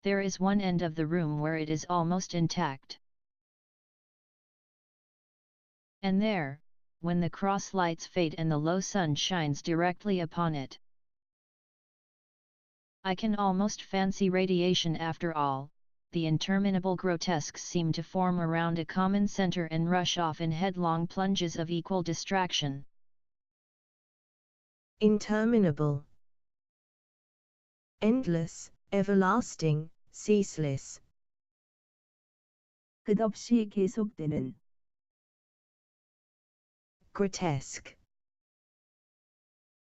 There is one end of the room where it is almost intact. And there, when the cross lights fade and the low sun shines directly upon it, I can almost fancy radiation after all. The interminable grotesques seem to form around a common center and rush off in headlong plunges of equal distraction. Interminable. Endless, everlasting, ceaseless. 끝없이 계속되는. Grotesque.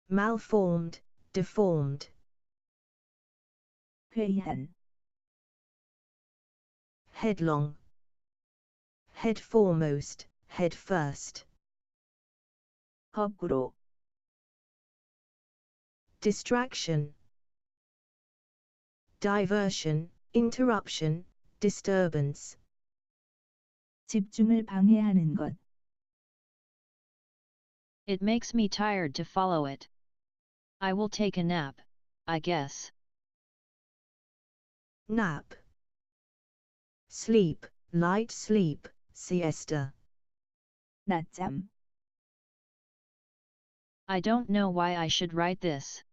Malformed, deformed. 회의한. Headlong. Head foremost, head first. 거꾸로. Distraction. Diversion, interruption, disturbance. 집중을 방해하는 것. It makes me tired to follow it. I will take a nap, I guess. Nap. Sleep, light sleep, siesta. 낮잠. I don't know why I should write this.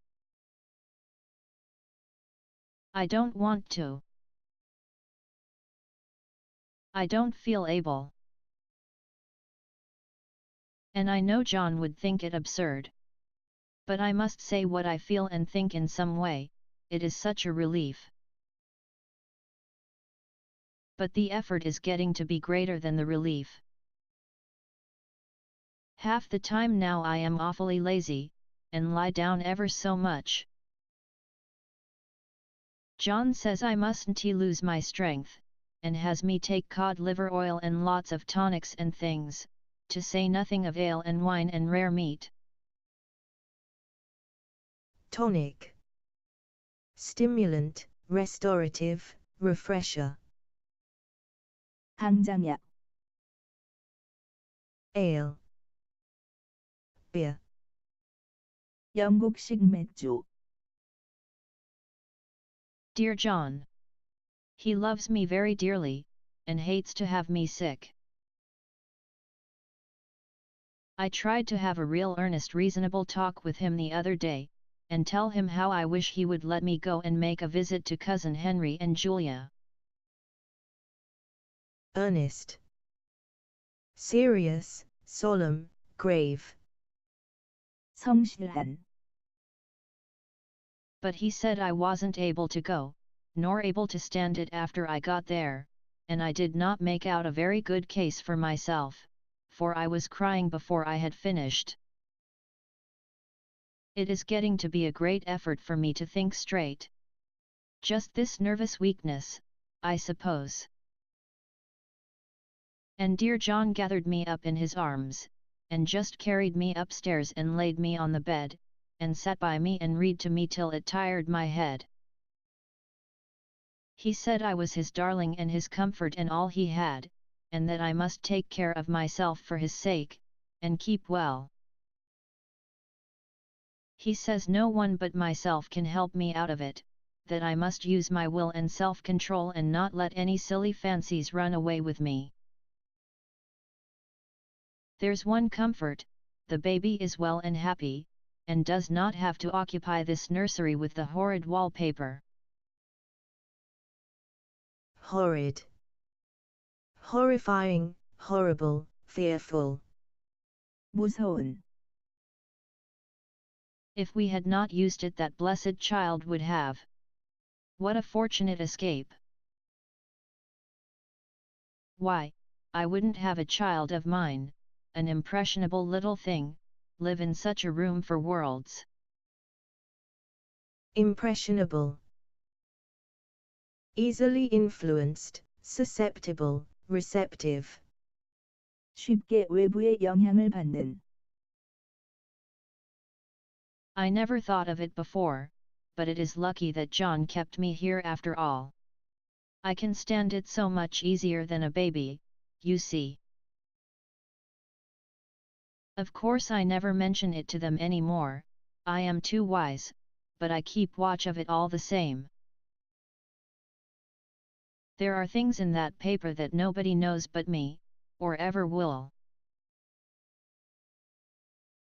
I don't want to. I don't feel able. And I know John would think it absurd. But I must say what I feel and think in some way, it is such a relief. But the effort is getting to be greater than the relief. Half the time now I am awfully lazy, and lie down ever so much. John says I mustn't lose my strength, and has me take cod liver oil and lots of tonics and things, to say nothing of ale and wine and rare meat. Tonic. Stimulant, restorative, refresher. 강장약. Ale. Beer. 영국식 맥주. Dear John. He loves me very dearly, and hates to have me sick. I tried to have a real earnest reasonable talk with him the other day, and tell him how I wish he would let me go and make a visit to Cousin Henry and Julia. Earnest. Serious, solemn, grave. 성실한. But he said I wasn't able to go, nor able to stand it after I got there, and I did not make out a very good case for myself, for I was crying before I had finished. It is getting to be a great effort for me to think straight. Just this nervous weakness, I suppose. And dear John gathered me up in his arms, and just carried me upstairs and laid me on the bed, and sat by me and read to me till it tired my head. He said I was his darling and his comfort and all he had, and that I must take care of myself for his sake, and keep well. He says no one but myself can help me out of it, that I must use my will and self-control and not let any silly fancies run away with me. There's one comfort, the baby is well and happy, and does not have to occupy this nursery with the horrid wallpaper. Horrid. Horrifying, horrible, fearful. 무서운. If we had not used it, that blessed child would have. What a fortunate escape! Why, I wouldn't have a child of mine, an impressionable little thing, live in such a room for worlds. Impressionable. Easily influenced, susceptible, receptive. 쉽게 외부의 영향을 받는. I never thought of it before, but it is lucky that John kept me here after all. I can stand it so much easier than a baby, you see. Of course I never mention it to them anymore, I am too wise, but I keep watch of it all the same. There are things in that paper that nobody knows but me, or ever will.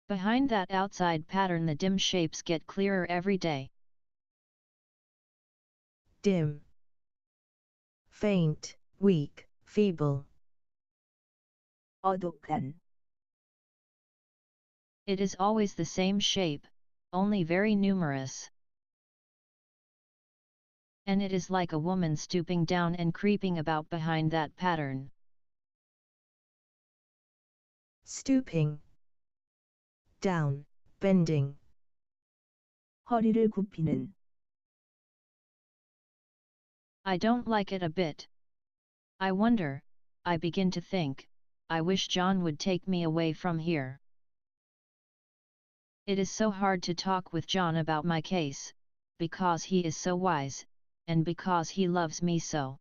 Behind that outside pattern the dim shapes get clearer every day. Dim. Faint, weak, feeble. 어둑한. It is always the same shape, only very numerous. And it is like a woman stooping down and creeping about behind that pattern. Stooping. Down, bending. 허리를 굽히는. I don't like it a bit. I wonder, I begin to think, I wish John would take me away from here. It is so hard to talk with John about my case, because he is so wise, and because he loves me so.